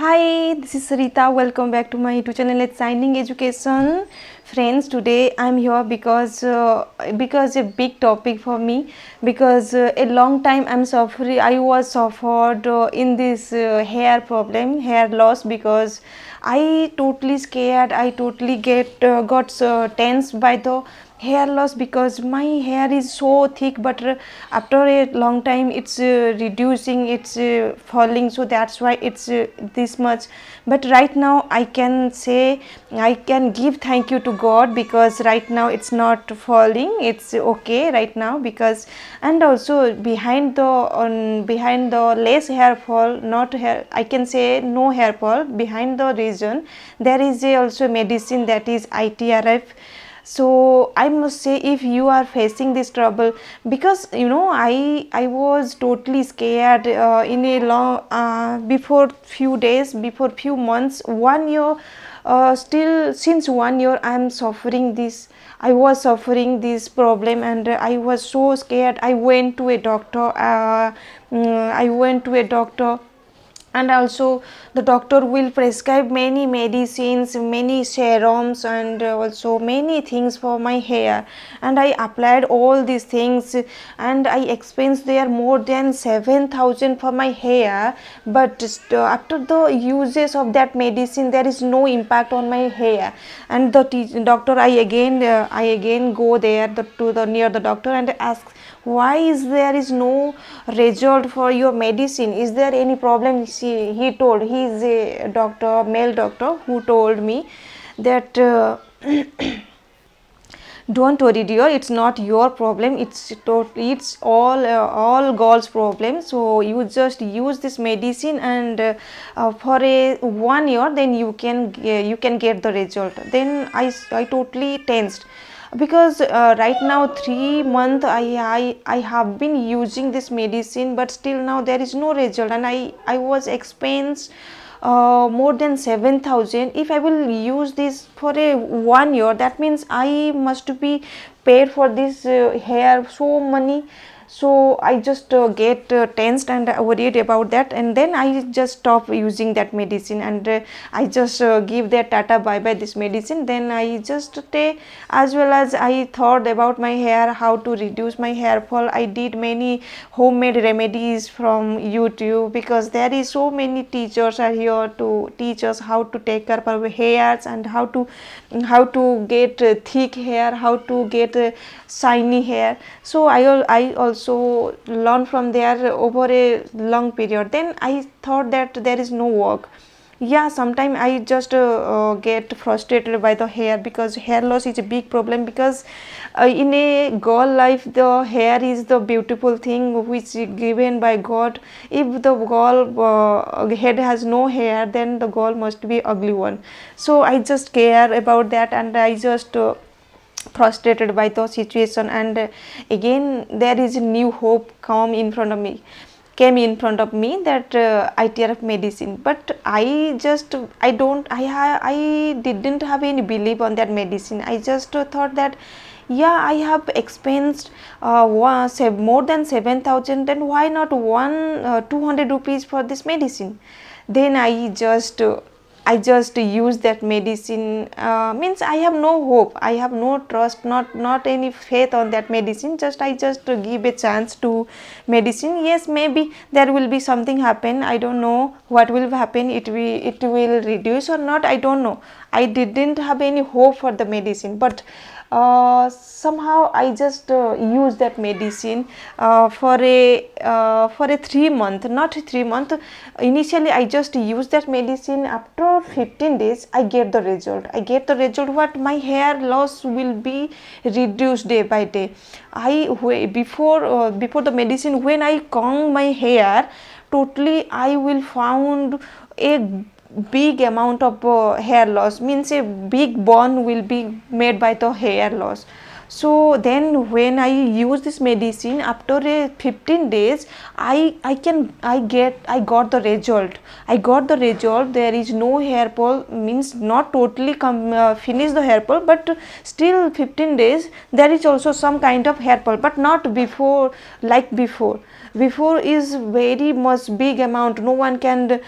Hi, this is Sarita. Welcome back to my YouTube channel. It's Signing Education. Friends, today I'm here because a big topic for me, because a long time I'm suffering. I was suffered in this hair problem, hair loss, because I totally scared. I totally got tense by the hair loss, because my hair is so thick, but after a long time it's reducing, it's falling, so that's why it's this much. But right now I can say, I can give thank you to God, because right now it's not falling, it's okay right now. Because and also behind the less hair fall, not hair, I can say no hair fall, behind the reason there is also medicine, that is ITRF. So I must say, if you are facing this trouble, because I was totally scared in a long before few days, before few months, 1 year, still since 1 year I was suffering this problem, and I was so scared. I went to a doctor, I went to a doctor, and also the doctor will prescribe many medicines, many serums, and also many things for my hair. And I applied all these things, and I experienced there more than 7,000 for my hair. But after the uses of that medicine, there is no impact on my hair. And the doctor, I again go there, to the near the doctor, and ask, why is no result for your medicine? Is there any problem? He told, he is a doctor, male doctor, who told me that don't worry dear, it's not your problem, it's all God's problem. So you just use this medicine, and for a 1 year, then you can get the result. Then I totally tensed, because right now 3 months I have been using this medicine, but still now there is no result, and I was expense more than 7,000. If I will use this for a 1 year, that means I must be paid for this hair so money. So I just get tensed and worried about that, and then I just stop using that medicine, and I just give that tata bye bye this medicine. Then I just stay, as well as I thought about my hair, how to reduce my hair fall. I did many homemade remedies from YouTube, because there is so many teachers are here to teach us how to take care of our hairs, and how to get thick hair, how to get shiny hair. So I also learned from there over a long period. Then I thought that there is no work. Yeah, sometimes I just get frustrated by the hair, because hair loss is a big problem. Because in a girl life, the hair is the beautiful thing which is given by God. If the girl head has no hair, then the girl must be ugly one. So I just care about that, and I just frustrated by the situation. And again there is a new hope came in front of me, that ITRF medicine. But I didn't have any belief on that medicine. I just thought that, yeah, I have expensed more than 7,000, then why not 200 rupees for this medicine? Then I just use that medicine. Means I have no hope, I have no trust, not any faith on that medicine. I just give a chance to medicine. Yes, maybe there will be something happen, I don't know what will happen. It will reduce or not, I don't know. I didn't have any hope for the medicine, but somehow I just use that medicine for a 3 month, not 3 month. Initially I just use that medicine. After 15 days I get the result. What my hair loss will be reduced day by day. Before the medicine, when I comb my hair totally, I will found a big amount of hair loss, means a big bond will be made by the hair loss. So then when I use this medicine, after a 15 days, I got the result. I got the result. There is no hair fall, means not totally finish the hair fall, but still 15 days there is also some kind of hair fall, but not before, like before is very much big amount. No one can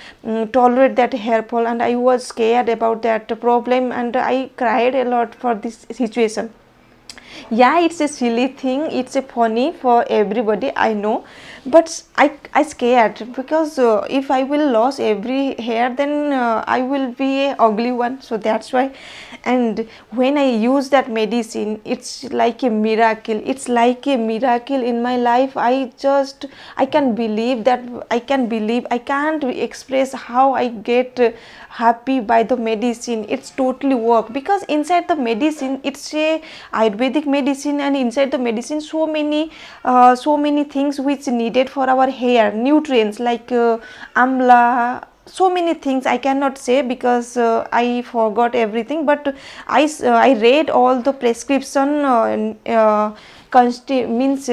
tolerate that hair fall, and I was scared about that problem, and I cried a lot for this situation. Yeah, it's a silly thing, it's a funny for everybody, I know, but I scared because if I will lose every hair, then I will be a ugly one, so that's why. And when I use that medicine, it's like a miracle, it's like a miracle in my life. I can believe that, I can't express how I get happy by the medicine. It's totally work, because inside the medicine, it's a Ayurvedic medicine, and inside the medicine so many things which needed for our hair, nutrients like amla, so many things I cannot say because I forgot everything, but I read all the prescription, means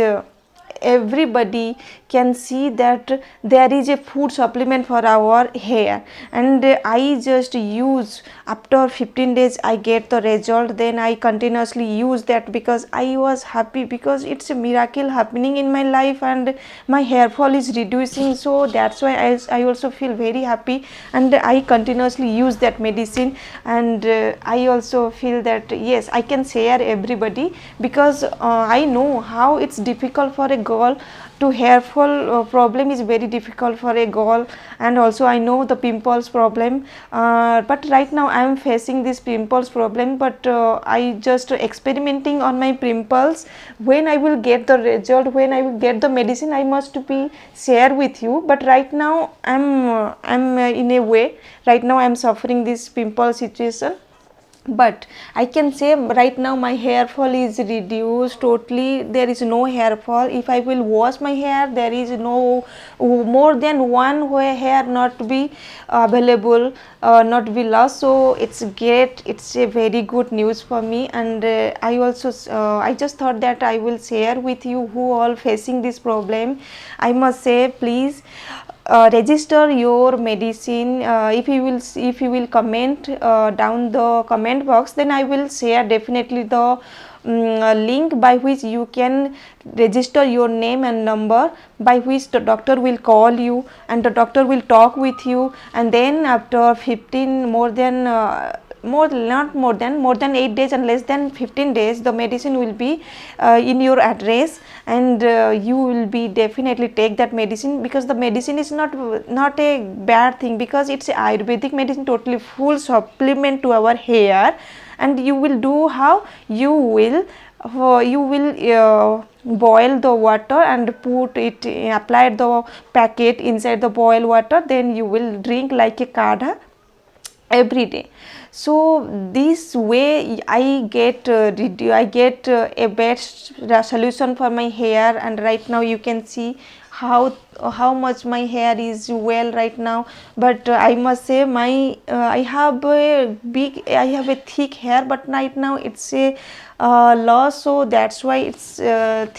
everybody can see that there is a food supplement for our hair, and I just use, after 15 days I get the result, then I continuously use that because I was happy, because it's a miracle happening in my life and my hair fall is reducing. So that's why I also feel very happy, and I continuously use that medicine. And I also feel that yes, I can share everybody, because I know how it's difficult for a girl to hair fall problem is very difficult for a girl, and also I know the pimples problem, but right now I am facing this pimples problem, but I just experimenting on my pimples. When I will get the result, when I will get the medicine, I must be share with you. But right now I'm in a way, right now I am suffering this pimple situation, but I can say right now my hair fall is reduced totally. There is no hair fall. If I will wash my hair, there is no more than one hair not be available, not be lost. So it's great, it's a very good news for me. And I also I just thought that I will share with you who all facing this problem. I must say, please register your medicine. If you will comment down the comment box, then I will share definitely the link by which you can register your name and number, by which the doctor will call you and the doctor will talk with you, and then after 15 more than more than 8 days and less than 15 days, the medicine will be in your address, and you will be definitely take that medicine, because the medicine is not a bad thing, because it's a Ayurvedic medicine, totally full supplement to our hair. And you will do how, you will boil the water and put it, apply the packet inside the boiled water, then you will drink like a kadha every day. So this way I get a best solution for my hair. And right now you can see how much my hair is well right now. But I must say, my I have a thick hair, but right now it's a loss, so that's why it's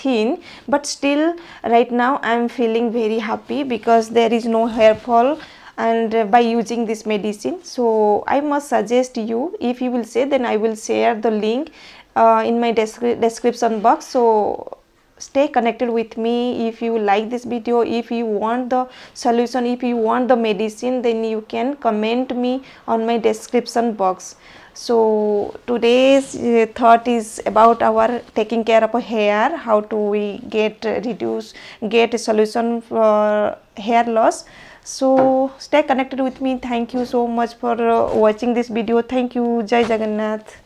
thin. But still right now I am feeling very happy, because there is no hair fall, and by using this medicine. So I must suggest you, if you will say, then I will share the link in my description box. So stay connected with me. If you like this video, if you want the solution, if you want the medicine, then you can comment me on my description box. So today's thought is about our taking care of a hair, how to we get get a solution for hair loss. So stay connected with me. Thank you so much for watching this video. Thank you. Jai Jagannath.